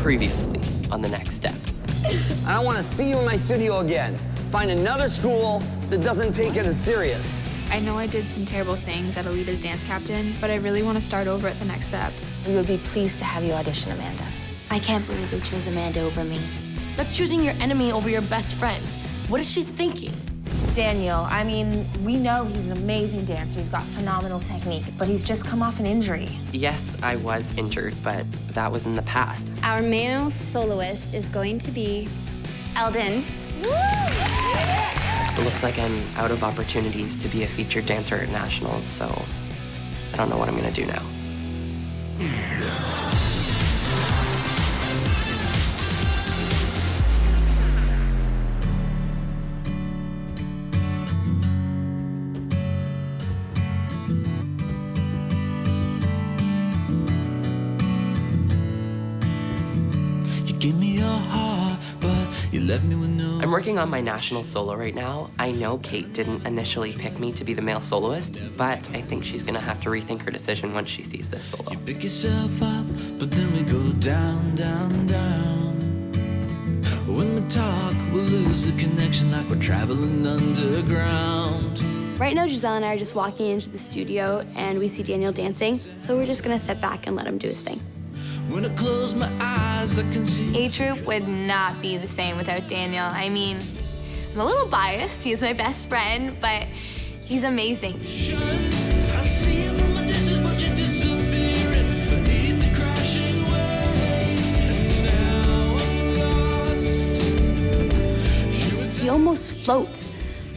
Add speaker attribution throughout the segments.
Speaker 1: Previously on the next step.
Speaker 2: I don't want to see you in my studio again. Find another school that doesn't take it as serious.
Speaker 3: I know I did some terrible things at Alita's dance captain, but I really want to start over at the next step.
Speaker 4: We would be pleased to have you audition, Amanda.
Speaker 5: I can't believe they chose Amanda over me. That's choosing your enemy over your best friend. What is she thinking?
Speaker 4: Daniel, I mean, we know he's an amazing dancer. He's got phenomenal technique, but he's just come off an injury.
Speaker 1: Yes, I was injured, but that was in the past.
Speaker 6: Our male soloist is going to be Eldon.
Speaker 1: It looks like I'm out of opportunities to be a featured dancer at nationals, so I don't know what I'm gonna do now.
Speaker 7: Give me your heart, but you left me with no.
Speaker 1: I'm working on my national solo right now. I know Kate didn't initially pick me to be the male soloist, but I think she's gonna have to rethink her decision once she sees this solo.
Speaker 7: You pick yourself up, but then we go down, down, down. When we talk, we'll lose the connection like we're traveling underground.
Speaker 8: Right now, Giselle and I are just walking into the studio and we see Daniel dancing, so we're just gonna sit back and let him do his thing.
Speaker 7: When I close my eyes, I can see.
Speaker 3: J-Troupe would not be the same without Daniel. I mean, I'm a little biased. He's my best friend, but he's amazing.
Speaker 7: I see you from my distance, but you're disappearing beneath the crashing waves. And now I'm lost.
Speaker 8: He almost floats.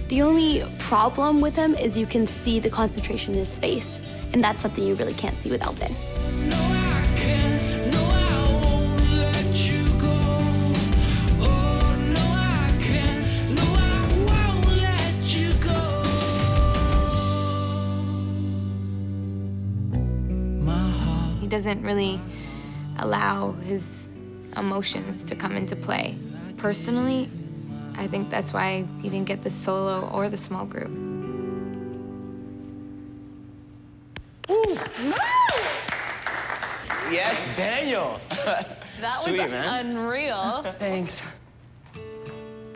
Speaker 8: The only problem with him is you can see the concentration in his face, and that's something you really can't see with Eldon.
Speaker 3: He doesn't really allow his emotions to come into play. Personally, I think that's why he didn't get the solo or the small group.
Speaker 2: Yes, Daniel.
Speaker 5: That
Speaker 2: Sweet,
Speaker 5: was
Speaker 2: man.
Speaker 5: unreal.
Speaker 2: Thanks.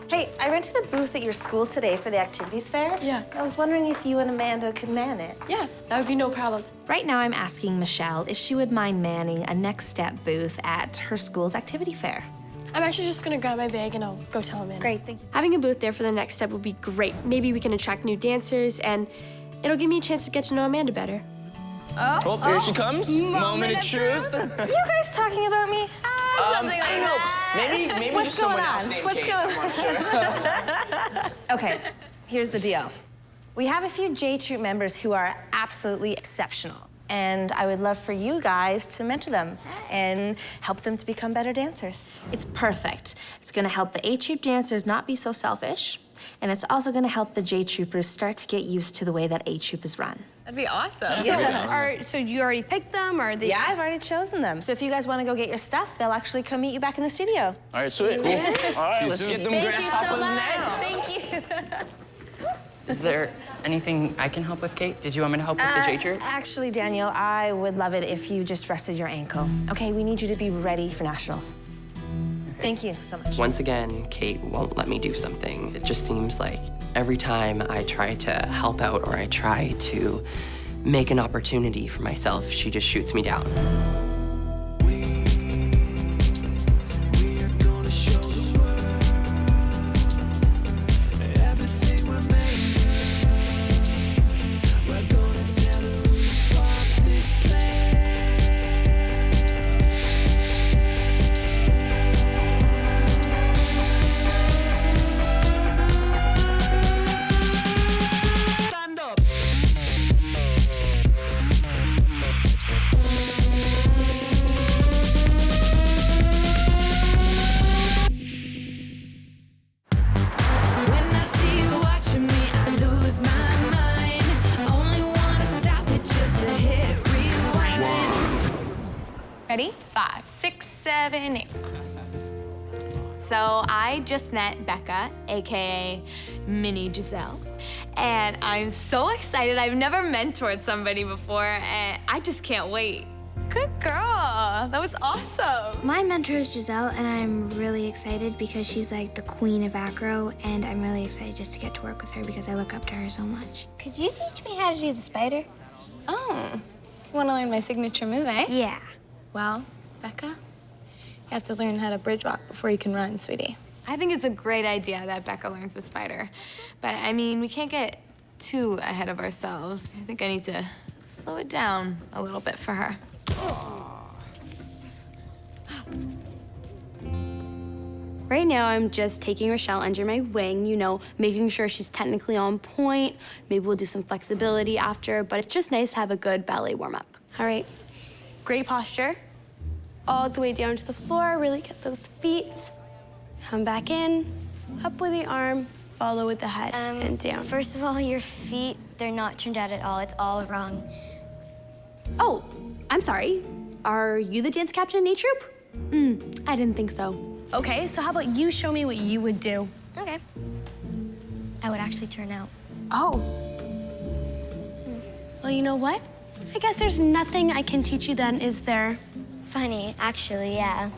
Speaker 4: Hey, I rented a booth at your school today for the activities fair.
Speaker 5: Yeah.
Speaker 4: I was wondering if you and Amanda could man it.
Speaker 5: Yeah, that would be no problem.
Speaker 4: Right now, I'm asking Michelle if she would mind manning a Next Step booth at her school's activity fair.
Speaker 5: I'm actually just gonna grab my bag and I'll go tell Amanda.
Speaker 4: Great, thank you.
Speaker 8: Having a booth there for the next step would be great. Maybe we can attract new dancers, and it'll give me a chance to get to know Amanda better.
Speaker 2: Oh, here she comes. Moment of truth.
Speaker 4: Are you guys talking about me?
Speaker 5: Something like
Speaker 2: I don't know. Maybe
Speaker 4: What's
Speaker 2: just someone
Speaker 4: going
Speaker 2: else
Speaker 4: on?
Speaker 2: named
Speaker 4: What's
Speaker 2: Kate.
Speaker 4: going
Speaker 2: I'm not sure.
Speaker 4: Okay, here's the deal. We have a few J-Troupe members who are absolutely exceptional, and I would love for you guys to mentor them and help them to become better dancers. It's perfect. It's gonna help the A-Troupe dancers not be so selfish, and it's also gonna help the J-Troopers start to get used to the way that A-Troupe is run.
Speaker 3: That'd be awesome.
Speaker 8: So you already picked them, or they?
Speaker 4: Yeah, I've already chosen them. So if you guys want to go get your stuff, they'll actually come meet you back in the studio.
Speaker 2: All right, sweet. Cool. All right, let's get them grasshoppers now.
Speaker 4: Thank you.
Speaker 1: Is there anything I can help with, Kate? Did you want me to help with the J-Troupe?
Speaker 4: Actually, Daniel, I would love it if you just rested your ankle. Okay, we need you to be ready for nationals. Thank you so much.
Speaker 1: Once again, Kate won't let me do something. It just seems like every time I try to help out or I try to make an opportunity for myself, she just shoots me down.
Speaker 3: Ready? 5, 6, 7, 8. So I just met Becca, AKA Mini Giselle, and I'm so excited. I've never mentored somebody before, and I just can't wait. Good girl. That was awesome.
Speaker 9: My mentor is Giselle, and I'm really excited because she's like the queen of acro, and I'm really excited just to get to work with her because I look up to her so much.
Speaker 6: Could you teach me how to do the spider?
Speaker 3: Oh, you want to learn my signature move, eh?
Speaker 9: Yeah.
Speaker 3: Well, Becca, you have to learn how to bridge walk before you can run, sweetie. I think it's a great idea that Becca learns the spider. But, I mean, we can't get too ahead of ourselves. I think I need to slow it down a little bit for her.
Speaker 8: Right now, I'm just taking Rochelle under my wing, you know, making sure she's technically on point. Maybe we'll do some flexibility after, but it's just nice to have a good ballet warm-up.
Speaker 10: All right, great posture. All the way down to the floor, really get those feet. Come back in, up with the arm, follow with the head, and down.
Speaker 6: First of all, your feet, they're not turned out at all. It's all wrong.
Speaker 8: Oh, I'm sorry. Are you the dance captain in J-Troupe? I didn't think so.
Speaker 10: Okay, so how about you show me what you would do?
Speaker 6: Okay. I would actually turn out.
Speaker 10: Oh. Well, you know what? I guess there's nothing I can teach you then, is there?
Speaker 6: Funny, actually, yeah.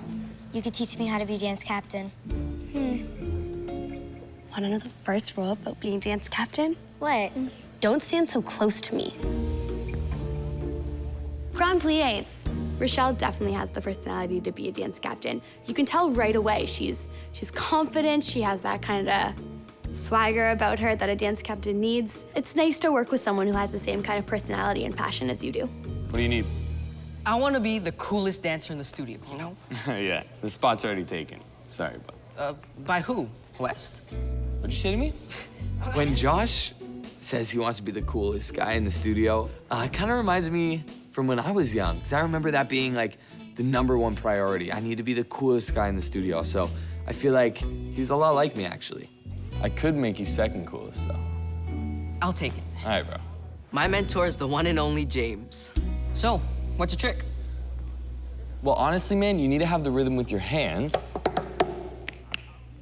Speaker 6: You could teach me how to be dance captain.
Speaker 10: Want to know the first rule about being dance captain?
Speaker 6: What?
Speaker 10: Don't stand so close to me. Grand pliés.
Speaker 8: Rochelle definitely has the personality to be a dance captain. You can tell right away she's confident, she has that kind of swagger about her that a dance captain needs. It's nice to work with someone who has the same kind of personality and passion as you do.
Speaker 11: What do you need?
Speaker 1: I want to be the coolest dancer in the studio, you know?
Speaker 11: Yeah, the spot's already taken. Sorry, but...
Speaker 1: By who? West?
Speaker 11: What'd you say to me? When Josh says he wants to be the coolest guy in the studio, it kind of reminds me from when I was young, because I remember that being like the #1 priority. I need to be the coolest guy in the studio, so I feel like he's a lot like me, actually. I could make you second coolest, though.
Speaker 1: I'll take it.
Speaker 11: All right, bro.
Speaker 1: My mentor is the one and only James. So, what's your trick?
Speaker 11: Well, honestly, man, you need to have the rhythm with your hands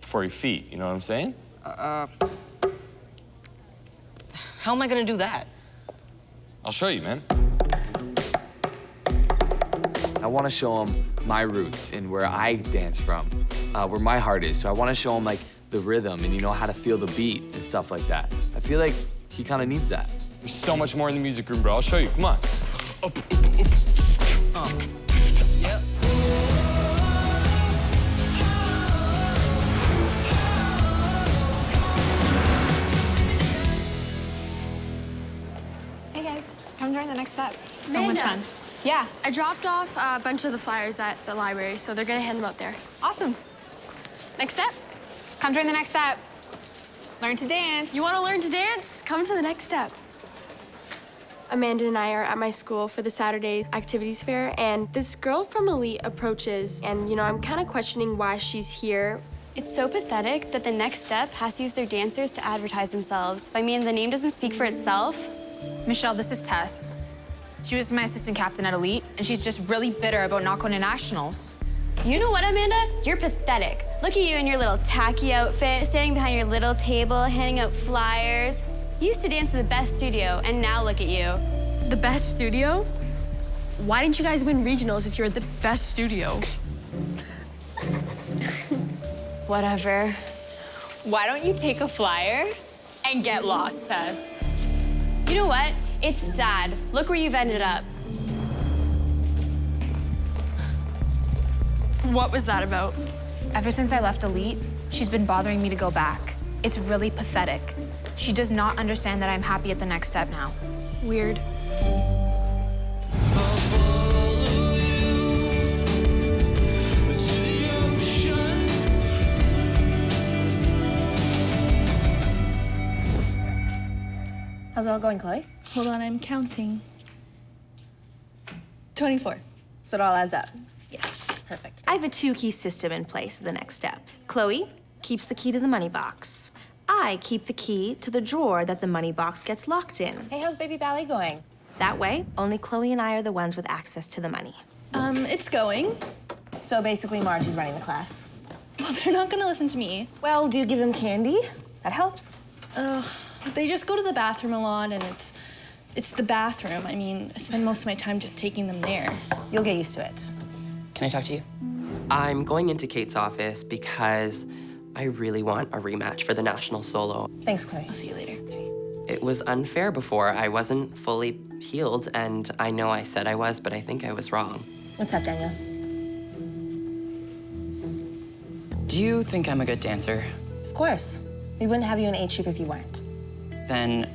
Speaker 11: before your feet, you know what I'm saying?
Speaker 1: How am I gonna do that?
Speaker 11: I'll show you, man. I want to show him my roots and where I dance from, where my heart is. So I want to show him like the rhythm and, you know, how to feel the beat and stuff like that. I feel like he kind of needs that. There's so much more in the music room, bro. I'll show you. Come on.
Speaker 1: Yep.
Speaker 12: Hey guys, come join the next step. So much fun. Yeah.
Speaker 8: I dropped off a bunch of the flyers at the library, so they're gonna hand them out there.
Speaker 12: Awesome. Next step. Come join the next step. Learn to dance.
Speaker 8: You wanna learn to dance? Come to the next step. Amanda and I are at my school for the Saturday activities fair, and this girl from Elite approaches, and you know, I'm kind of questioning why she's here.
Speaker 10: It's so pathetic that the next step has to use their dancers to advertise themselves. I mean, the name doesn't speak for itself.
Speaker 12: Michelle, this is Tess. She was my assistant captain at Elite, and she's just really bitter about not going to nationals.
Speaker 10: You know what, Amanda? You're pathetic. Look at you in your little tacky outfit, standing behind your little table, handing out flyers. You used to dance in the best studio, and now look at you.
Speaker 8: The best studio? Why didn't you guys win regionals if you're the best studio? Whatever.
Speaker 12: Why don't you take a flyer and get lost, Tess?
Speaker 10: You know what? It's sad. Look where you've ended up.
Speaker 8: What was that about?
Speaker 12: Ever since I left Elite, she's been bothering me to go back. It's really pathetic. She does not understand that I'm happy at the next step now.
Speaker 8: Weird.
Speaker 4: How's it all going, Chloe?
Speaker 13: Hold on, I'm counting. 24.
Speaker 4: So it all adds up.
Speaker 13: Yes.
Speaker 4: Perfect.
Speaker 14: I have a 2-key system in place for the next step. Chloe keeps the key to the money box. I keep the key to the drawer that the money box gets locked in.
Speaker 4: Hey, how's baby ballet going?
Speaker 14: That way, only Chloe and I are the ones with access to the money.
Speaker 13: It's going.
Speaker 4: So basically, Margie's running the class.
Speaker 13: Well, they're not gonna listen to me.
Speaker 4: Well, do you give them candy? That helps.
Speaker 13: They just go to the bathroom a lot, and it's It's the bathroom. I mean, I spend most of my time just taking them there.
Speaker 4: You'll get used to it.
Speaker 1: Can I talk to you? I'm going into Kate's office because I really want a rematch for the national solo.
Speaker 4: Thanks, Chloe.
Speaker 13: I'll see you later.
Speaker 1: It was unfair before. I wasn't fully healed, and I know I said I was, but I think I was wrong.
Speaker 4: What's up, Daniel?
Speaker 15: Do you think I'm a good dancer?
Speaker 4: Of course. We wouldn't have you in J-Troupe if you weren't.
Speaker 15: Then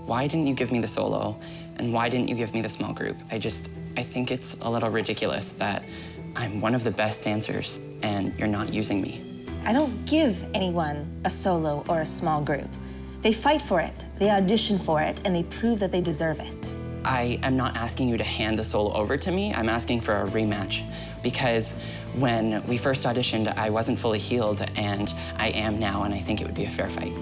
Speaker 15: why didn't you give me the solo? And why didn't you give me the small group? I think it's a little ridiculous that I'm one of the best dancers and you're not using me.
Speaker 4: I don't give anyone a solo or a small group. They fight for it, they audition for it, and they prove that they deserve it.
Speaker 15: I am not asking you to hand the solo over to me. I'm asking for a rematch because when we first auditioned, I wasn't fully healed, and I am now, and I think it would be a fair fight.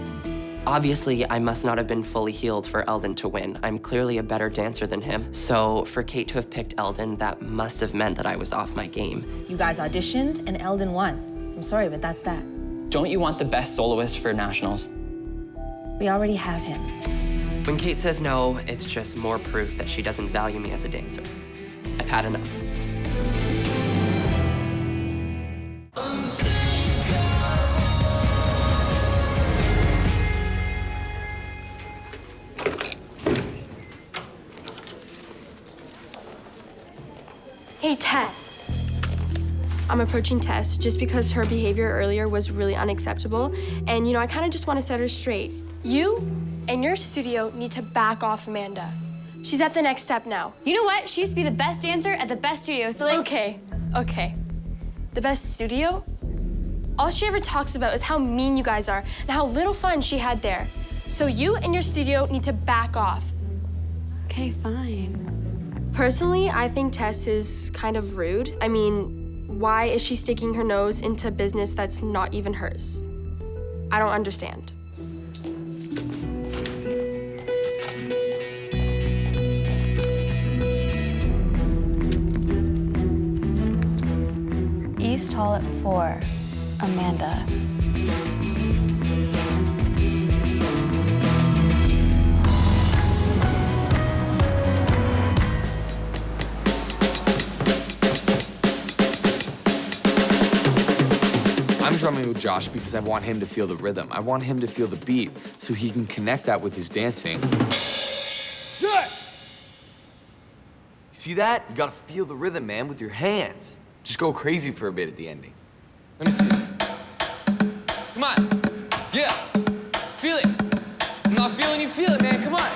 Speaker 1: Obviously, I must not have been fully healed for Eldon to win. I'm clearly a better dancer than him. So for Kate to have picked Eldon, that must have meant that I was off my game.
Speaker 4: You guys auditioned, and Eldon won. I'm sorry, but that's that.
Speaker 15: Don't you want the best soloist for nationals?
Speaker 4: We already have him.
Speaker 1: When Kate says no, it's just more proof that she doesn't value me as a dancer. I've had enough.
Speaker 8: Hey, Tess. I'm approaching Tess just because her behavior earlier was really unacceptable. And, I kind of just want to set her straight. You and your studio need to back off Amanda. She's at the next step now.
Speaker 5: You know what? She used to be the best dancer at the best studio, so
Speaker 8: Okay. The best studio? All she ever talks about is how mean you guys are and how little fun she had there. So you and your studio need to back off.
Speaker 5: Okay, fine.
Speaker 8: Personally, I think Tess is kind of rude. I mean, why is she sticking her nose into business that's not even hers? I don't understand.
Speaker 13: East Hall at 4. Amanda.
Speaker 11: I'm drumming with Josh because I want him to feel the rhythm. I want him to feel the beat so he can connect that with his dancing. Yes! You see that? You gotta feel the rhythm, man, with your hands. Just go crazy for a bit at the ending. Let me see. Come on. Yeah. Feel it. I'm not feeling you feel it, man. Come on.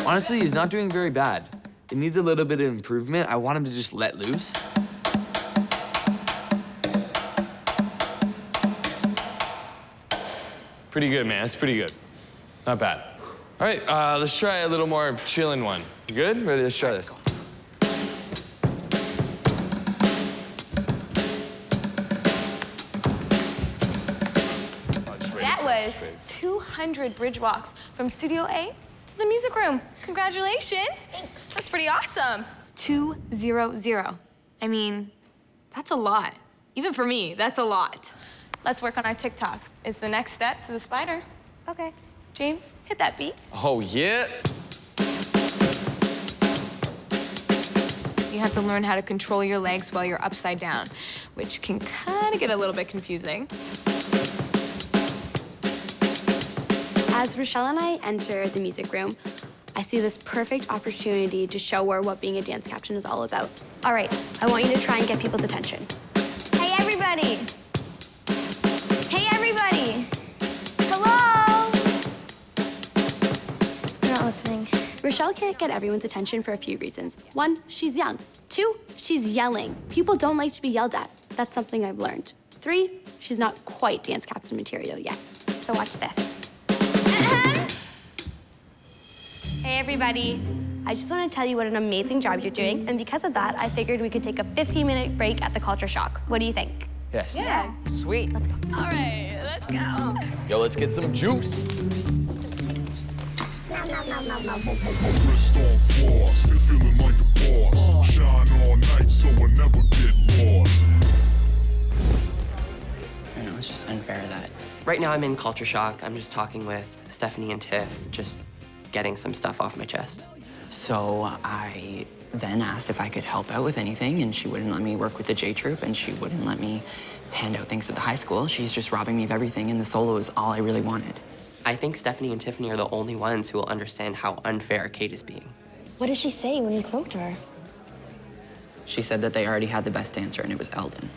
Speaker 11: Honestly, he's not doing very bad. It needs a little bit of improvement. I want him to just let loose.
Speaker 16: Pretty good, man. That's pretty good. Not bad. All right, let's try a little more chillin' one. You good? Ready? Let's try this.
Speaker 10: That was 200 bridge walks from Studio A to the music room. Congratulations. Thanks. That's pretty awesome.
Speaker 3: 200. I mean, that's a lot. Even for me, that's a lot.
Speaker 10: Let's work on our TikToks. It's the next step to the spider.
Speaker 3: Okay.
Speaker 10: James, hit that beat.
Speaker 16: Oh, yeah.
Speaker 3: You have to learn how to control your legs while you're upside down, which can kind of get a little bit confusing.
Speaker 8: As Rochelle and I enter the music room, I see this perfect opportunity to show her what being a dance captain is all about.
Speaker 5: All right, I want you to try and get people's attention.
Speaker 6: Hey, everybody. Hey, everybody. Hello? You're not listening.
Speaker 8: Rochelle can't get everyone's attention for a few reasons. One, she's young. Two, she's yelling. People don't like to be yelled at. That's something I've learned. Three, she's not quite dance captain material yet. So watch this. Hey, everybody. I just want to tell you what an amazing job you're doing, and because of that, I figured we could take a 15-minute break at the Culture Shock. What do you think?
Speaker 11: Yes.
Speaker 3: Yeah.
Speaker 15: Sweet.
Speaker 8: Let's go.
Speaker 3: All right, let's go.
Speaker 11: Yo, let's get some juice.
Speaker 17: Wrist on floor, still feeling like a boss. Shine all night so I never get lost.
Speaker 15: I know, it's just unfair that.
Speaker 1: Right now I'm in culture shock. I'm just talking with Stephanie and Tiff, just getting some stuff off my chest.
Speaker 15: So I then asked if I could help out with anything, and she wouldn't let me work with the J-Troupe, and she wouldn't let me hand out things at the high school. She's just robbing me of everything, and the solo is all I really wanted.
Speaker 1: I think Stephanie and Tiffany are the only ones who will understand how unfair Kate is being.
Speaker 4: What did she say when you spoke to her?
Speaker 15: She said that they already had the best dancer, and it was Eldon.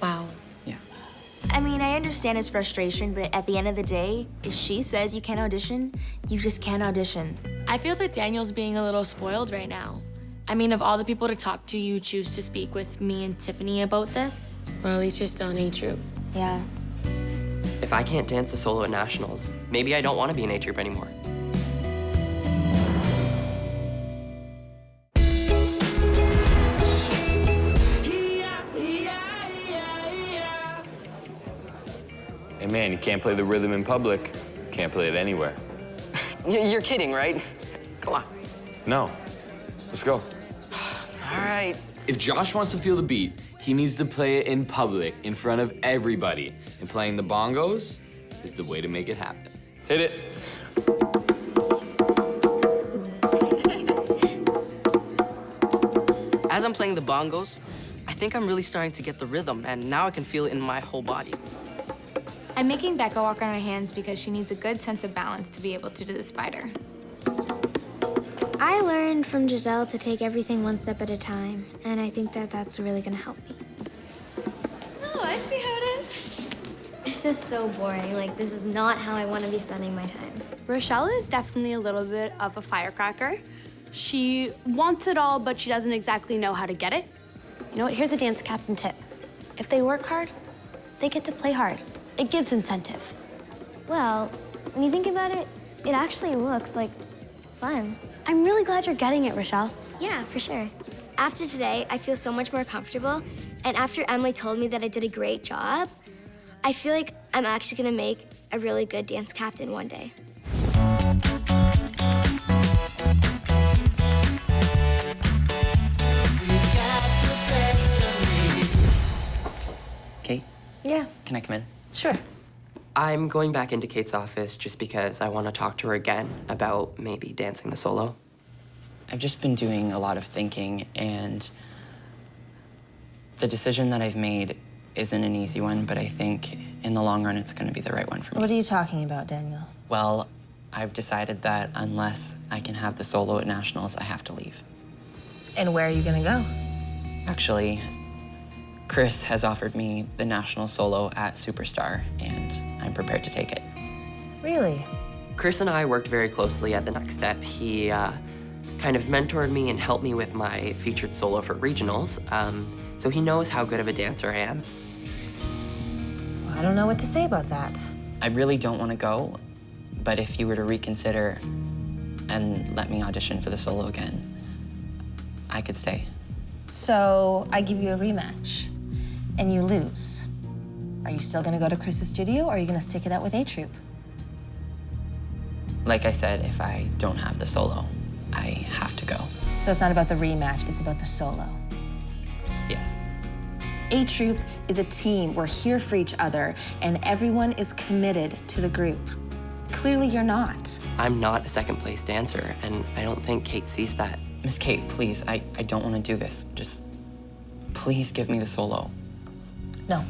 Speaker 4: Wow.
Speaker 15: Yeah.
Speaker 5: I mean, I understand his frustration, but at the end of the day, if she says you can't audition, you just can't audition.
Speaker 8: I feel that Daniel's being a little spoiled right now. I mean, of all the people to talk to, you choose to speak with me and Tiffany about this?
Speaker 5: Well, at least you're still in J-Troupe.
Speaker 4: Yeah.
Speaker 1: If I can't dance the solo at nationals, maybe I don't want to be in J-Troupe anymore.
Speaker 16: Hey man, you can't play the rhythm in public. Can't play it anywhere.
Speaker 2: You're kidding, right? Come on.
Speaker 16: No. Let's go.
Speaker 2: All right.
Speaker 11: If Josh wants to feel the beat, he needs to play it in public, in front of everybody. And playing the bongos is the way to make it happen. Hit it.
Speaker 18: As I'm playing the bongos, I think I'm really starting to get the rhythm, and now I can feel it in my whole body.
Speaker 3: I'm making Becca walk on her hands because she needs a good sense of balance to be able to do the spider.
Speaker 9: I learned from Giselle to take everything one step at a time, and I think that that's really gonna help me.
Speaker 3: Oh, I see how it is.
Speaker 6: This is so boring. Like, this is not how I want to be spending my time.
Speaker 8: Rochelle is definitely a little bit of a firecracker. She wants it all, but she doesn't exactly know how to get it.
Speaker 5: You know what? Here's a dance captain tip. If they work hard, they get to play hard. It gives incentive.
Speaker 6: Well, when you think about it, it actually looks like fun.
Speaker 5: I'm really glad you're getting it, Rochelle.
Speaker 6: Yeah, for sure. After today, I feel so much more comfortable. And after Emily told me that I did a great job, I feel like I'm actually gonna make a really good dance captain one day.
Speaker 15: Kate?
Speaker 4: Yeah.
Speaker 15: Can I come in?
Speaker 4: Sure.
Speaker 1: I'm going back into Kate's office just because I want to talk to her again about maybe dancing the solo.
Speaker 15: I've just been doing a lot of thinking, and the decision that I've made isn't an easy one, but I think in the long run, it's going to be the right one for me.
Speaker 4: What are you talking about, Daniel?
Speaker 15: Well, I've decided that unless I can have the solo at nationals, I have to leave.
Speaker 4: And where are you gonna go?
Speaker 15: Actually, Chris has offered me the national solo at Superstar, and I'm prepared to take it.
Speaker 4: Really?
Speaker 1: Chris and I worked very closely at the next step. He kind of mentored me and helped me with my featured solo for regionals, so he knows how good of a dancer I am.
Speaker 4: Well, I don't know what to say about that.
Speaker 15: I really don't want to go, but if you were to reconsider and let me audition for the solo again, I could stay.
Speaker 4: So I give you a rematch, and you lose. Are you still gonna go to Chris's studio, or are you gonna stick it out with J-Troupe?
Speaker 15: Like I said, if I don't have the solo, I have to go.
Speaker 4: So it's not about the rematch, it's about the solo.
Speaker 15: Yes.
Speaker 4: J-Troupe is a team. We're here for each other, and everyone is committed to the group. Clearly, you're not.
Speaker 1: I'm not a second place dancer, and I don't think Kate sees that.
Speaker 15: Miss Kate, please, I don't want to do this. Just please give me the solo.
Speaker 4: No.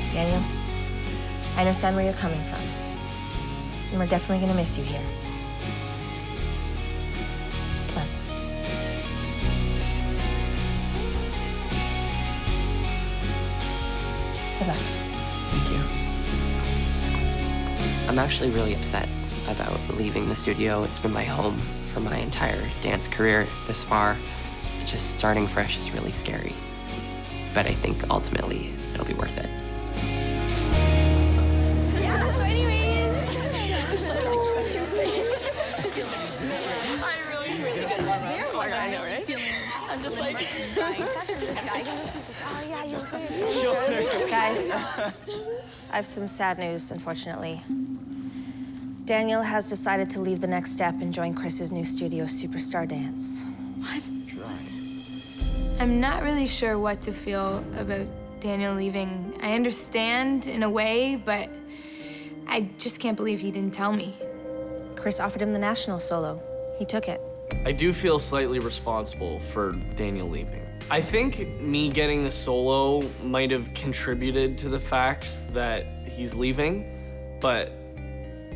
Speaker 4: Daniel, I understand where you're coming from. And we're definitely gonna miss you here. Come on. Good luck.
Speaker 15: Thank you.
Speaker 1: I'm actually really upset about leaving the studio. It's been my home for my entire dance career this far. Just starting fresh is really scary. But I think ultimately it'll be worth it.
Speaker 5: Yeah, so anyways.
Speaker 13: I know, right? I'm just like...
Speaker 4: Guys, I have some sad news, unfortunately. Daniel has decided to leave the next step and join Chris's new studio, Superstar Dance.
Speaker 5: What?
Speaker 3: I'm not really sure what to feel about Daniel leaving. I understand in a way, but I just can't believe he didn't tell me.
Speaker 4: Chris offered him the national solo. He took it.
Speaker 19: I do feel slightly responsible for Daniel leaving. I think me getting the solo might have contributed to the fact that he's leaving, but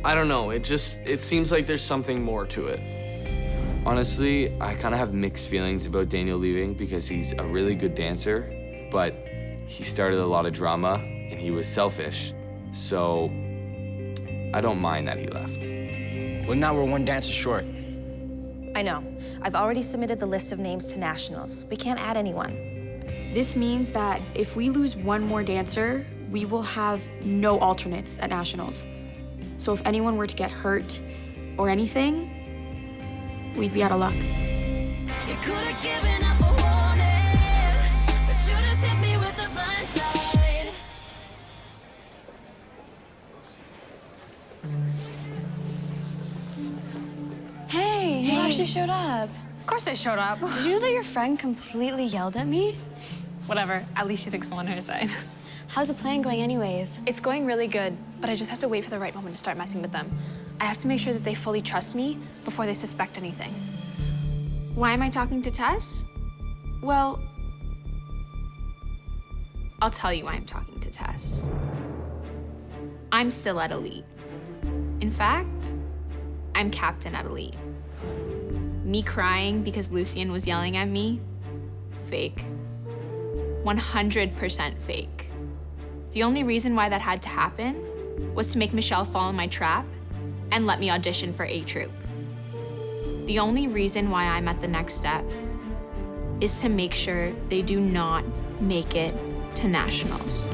Speaker 19: I don't know, it seems like there's something more to it.
Speaker 11: Honestly, I kind of have mixed feelings about Daniel leaving because he's a really good dancer, but he started a lot of drama and he was selfish. So I don't mind that he left.
Speaker 2: Well, now we're one dancer short.
Speaker 4: I know. I've already submitted the list of names to nationals. We can't add anyone.
Speaker 8: This means that if we lose one more dancer, we will have no alternates at nationals. So if anyone were to get hurt or anything, we'd be out of luck.
Speaker 7: You could have given up a warning, but you just hit me with a blind side.
Speaker 8: Hey, you actually showed up.
Speaker 12: Of course I showed up.
Speaker 8: Did you know that your friend completely yelled at me?
Speaker 12: Whatever, at least she thinks I'm on her side.
Speaker 8: How's the plan going anyways?
Speaker 12: It's going really good, but I just have to wait for the right moment to start messing with them. I have to make sure that they fully trust me before they suspect anything.
Speaker 8: Why am I talking to Tess?
Speaker 12: Well, I'll tell you why I'm talking to Tess. I'm still at Elite. In fact, I'm captain at Elite. Me crying because Lucien was yelling at me, fake. 100% fake. The only reason why that had to happen was to make Michelle fall in my trap and let me audition for J-Troupe. The only reason why I'm at the next step is to make sure they do not make it to nationals.